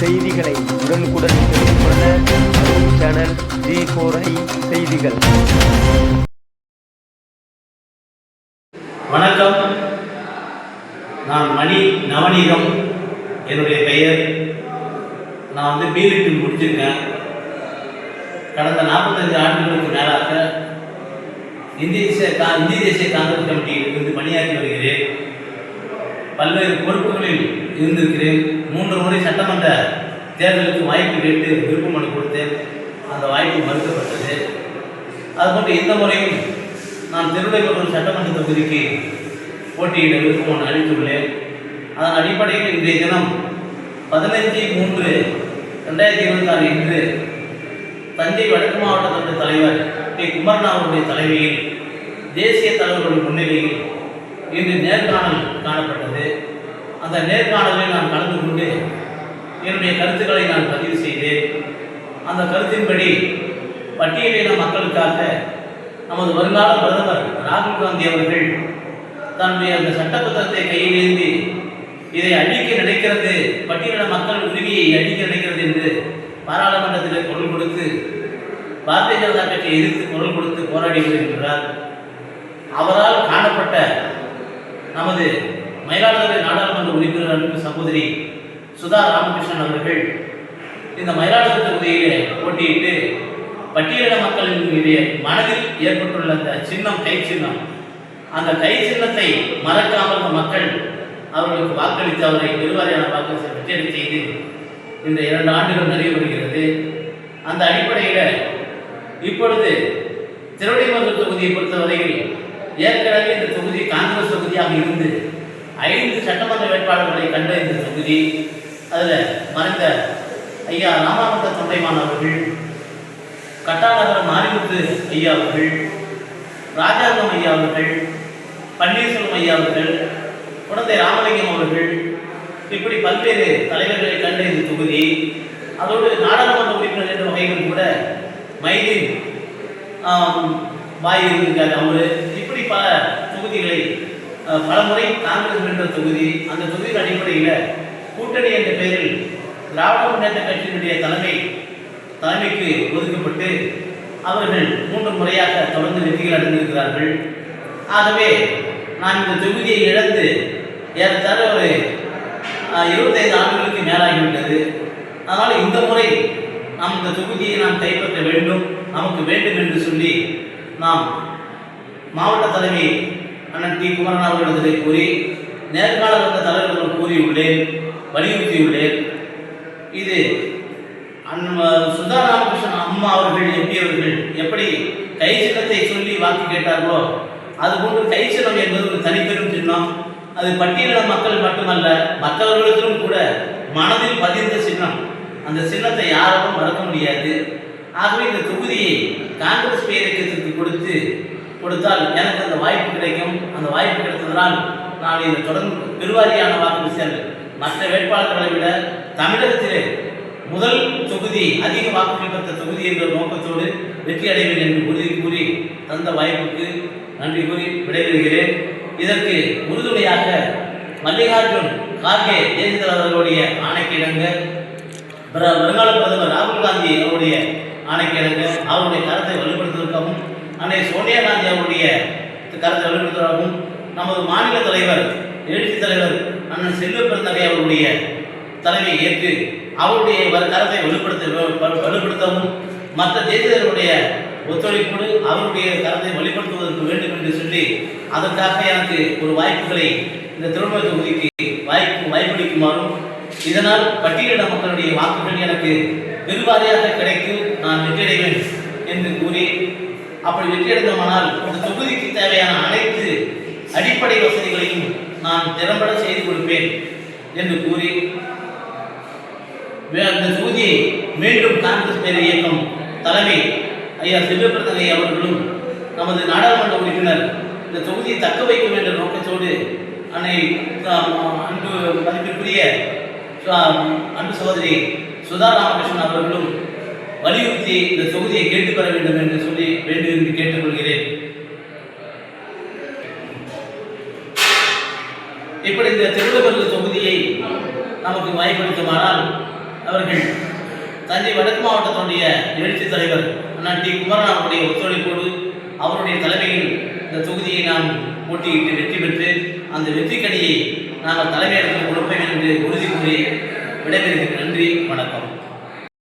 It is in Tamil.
செய்திகளை உடனுக்குடன் தெரிந்து கொள்ள சேனல் G4i செய்திகள். வணக்கம், நான் மணி நவநீதம் என்னுடைய பெயர். நான் பிலிட்டு முடிச்சிருக்கேன். கடந்த 45 ஆண்டுகளுக்கு மேலாக இந்திய தேசிய காங்கிரஸ் கமிட்டியில் இருந்து பணியாற்றி வருகிறேன். பல்வேறு பொறுப்புகளில் இருந்திருக்கிறேன். 3 முறை சட்டமன்ற தேர்தலுக்கு வாய்ப்பு கேட்டு விருப்ப மனு கொடுத்தேன். அந்த வாய்ப்பு மறுக்கப்பட்டது. அதுபோன்று இந்த முறையும் நான் திருவிடைமருதூர் சட்டமன்ற தொகுதிக்கு போட்டியிட விருப்ப மனு அளித்துள்ளேன். அதன் அடிப்படையில் இன்றைய தினம் 15/3/2026 இன்று தஞ்சை வடக்கு மாவட்ட தலைவர் டி. குமரன் அவருடைய தலைமையில் தேசிய தலைவர்கள் முன்னிலையில் இன்று நேர்காணல் காணப்பட்டது. அந்த நேர்காணலில் நான் கலந்து கொண்டு என்னுடைய கருத்துக்களை நான் பதிவு செய்தேன். அந்த கருத்தின்படி பட்டியலின மக்களுக்காக நமது வருங்கால பிரதமர் ராகுல் காந்தி அவர்கள் தன்னுடைய அந்த சட்ட புத்தகத்தை கையில் ஏந்தி இதை அழிக்க நினைக்கிறது, பட்டியலின மக்கள் உரிமையை அழிக்க நினைக்கிறது என்று பாராளுமன்றத்தில் குரல் கொடுத்து பாரதிய ஜனதா கட்சியை எதிர்த்து குரல் கொடுத்து போராடி வருகின்றார். அவரால் காணப்பட்ட நமது மயிலாடுதுறை நாடாளுமன்ற உறுப்பினர் அன்பு சகோதரி சுதா ராமகிருஷ்ணன் அவர்கள் இந்த மயிலாடுதுறை தொகுதியிலே போட்டியிட்டு பட்டியலின மக்களினுடைய மனதில் ஏற்பட்டுள்ள அந்த சின்னம், கை சின்னம், அந்த கை சின்னத்தை மறக்காமல் அந்த மக்கள் அவர்களுக்கு வாக்களித்து அவரை பெருவாரியான வாக்கு வெற்றி செய்து இந்த 2 ஆண்டுகள் நிறைவேறுகிறது. அந்த அடிப்படையில் இப்பொழுது திருவிடைமருதூர் தொகுதியை பொறுத்தவரையில் ஏற்கனவே இந்த தொகுதி காங்கிரஸ் தொகுதியாக இருந்து 5 சட்டமன்ற வேட்பாளர்களை கண்ட இந்த தொகுதி, அதில் மறைந்த ஐயா ராமானந்த தொண்டைமான் அவர்கள், கட்டாநகரம் மாரிமுத்து ஐயா அவர்கள், ராஜாங்கம் ஐயா அவர்கள், பன்னீர்செல்வம் ஐயா அவர்கள், குழந்தை ராமலிங்கம் அவர்கள், இப்படி பல்வேறு தலைவர்களை கண்ட இந்த தொகுதி. அதோடு நாடாளுமன்ற உறுப்பினர் என்ற வகையிலும் கூட மைதீன் வாய் இருக்கார் அவரு. இப்படி பல தொகுதிகளை பலமுறை காங்கிரஸ் வென்ற தொகுதி. அந்த தொகுதியின் அடிப்படையில் கூட்டணி என்ற பெயரில் திராவிட முன்னேற்ற கட்சியினுடைய தலைமைக்கு ஒதுக்கப்பட்டு அவர்கள் 3 முறையாக தொடர்ந்து வெற்றிகள் அடைந்திருக்கிறார்கள். ஆகவே நான் இந்த தொகுதியை இழந்து ஏறத்தாழ ஒரு 25 ஆண்டுகளுக்கு மேலாகிவிட்டது. அதனால் இந்த முறை நாம் இந்த தொகுதியை நாம் கைப்பற்ற வேண்டும், நமக்கு வேண்டும் என்று சொல்லி நாம் மாவட்ட தலைமை அண்ணன் டி. குமரன் அவர்களிடத்திலே கூறி நேர்காணல் வந்த தலைவர்கள் கூறியுள்ளேன், வலியுறுத்தியுள்ளேன். இது சுதா ராமகிருஷ்ணன் அம்மா அவர்கள் எம்பி அவர்கள் எப்படி கை சின்னத்தை சொல்லி வாக்கு கேட்டார்களோ அதுபோன்று கை சின்னம் என்பது ஒரு தனிப்பெரும் சின்னம். அது பட்டியலின மக்கள் மட்டுமல்ல, மற்றவர்களுக்கும் கூட மனதில் பதிந்த சின்னம். அந்த சின்னத்தை யாரும் மறக்க முடியாது. ஆகவே இந்த தொகுதியை காங்கிரஸ் பேரியக்கத்திற்கு கொடுத்தால் எனக்கு அந்த வாய்ப்பு கிடைக்கும். அந்த வாய்ப்பு கிடைத்ததனால் நான் இதை தொடர்ந்து பெருவாரியான வாக்கு செல் மற்ற வேட்பாளர்களை விட தமிழகத்திலே முதல் தொகுதி அதிக வாக்குகள் பெற்ற தொகுதி என்ற நோக்கத்தோடு வெற்றி அடைவேன் என்று உறுதி கூறி தந்த வாய்ப்புக்கு நன்றி கூறி விடைபெறுகிறேன். இதற்கு உறுதுணையாக மல்லிகார்ஜுன் கார்கே தேசிய தலைவர்களுடைய ஆணைக்கு இணங்க, வருங்கால பிரதமர் ராகுல் காந்தி அவருடைய ஆணைக்கு இணங்க அவருடைய கருத்தை வலுப்படுத்துவதற்காகவும், அன்னை சோனியா காந்தி அவருடைய கருத்தை வலுப்படுத்துவதற்காகவும், நமது மாநில தலைவர் எழுச்சி தலைவர் அண்ணன் செல்வ பெருந்தகை அவருடைய தலைமையை ஏற்று அவருடைய கருத்தை வலுப்படுத்தவும், மற்ற தேசியர்களுடைய ஒத்துழைப்போடு அவருடைய கருத்தை வலுப்படுத்துவதற்கு வேண்டும் என்று சொல்லி அதற்காக எனக்கு ஒரு வாய்ப்புகளை இந்த திருமண தொகுதிக்கு வாய்ப்பளிக்குமாறும், இதனால் பட்டியலின மக்களுடைய வாக்குகள் எனக்கு பெருவாரியாக கிடைக்கும், நான் வெற்றியடைவேன் என்று கூறி, அப்படி வெற்றியடைந்தோமானால் இந்த தொகுதிக்கு தேவையான அனைத்து அடிப்படை வசதிகளையும் நான் திறம்பட செய்து கொடுப்பேன் என்று கூறி, இந்த தொகுதியை மீண்டும் காங்கிரஸ் பேர் இயக்கம் தலைமை ஐயா செல்வபிரதகை அவர்களும் நமது நாடாளுமன்ற உறுப்பினர் இந்த தொகுதியை தக்க வைக்கும் என்ற நோக்கத்தோடு அன்னை அன்பு மதிப்பிற்குரிய அன்பு சகோதரி சுதா ராமகிருஷ்ணன் அவர்களும் வலியுறுத்தி இந்த தொகுதியை கேட்டுக்கொள்ள வேண்டும் என்று சொல்லி வேண்டி கேட்டுக்கொள்கிறேன். இப்படி இந்த திருவிடைமருதூர் தொகுதியை நமக்கு வாய்ப்பளிக்குமானால் அவர்கள் தஞ்சை வடக்கு மாவட்டத்தினுடைய எழுச்சி தலைவர் அண்ணன் டி குமரன் அவருடைய ஒத்துழைப்போடு அவருடைய தலைமையில் இந்த தொகுதியை நாம் போட்டியிட்டு வெற்றி பெற்று அந்த வெற்றிக்கணியை நாங்கள் தலைமையிடத்தில் கொடுப்போம் என்று உறுதி கூறி விடைபெறுகிறேன். நன்றி, வணக்கம்.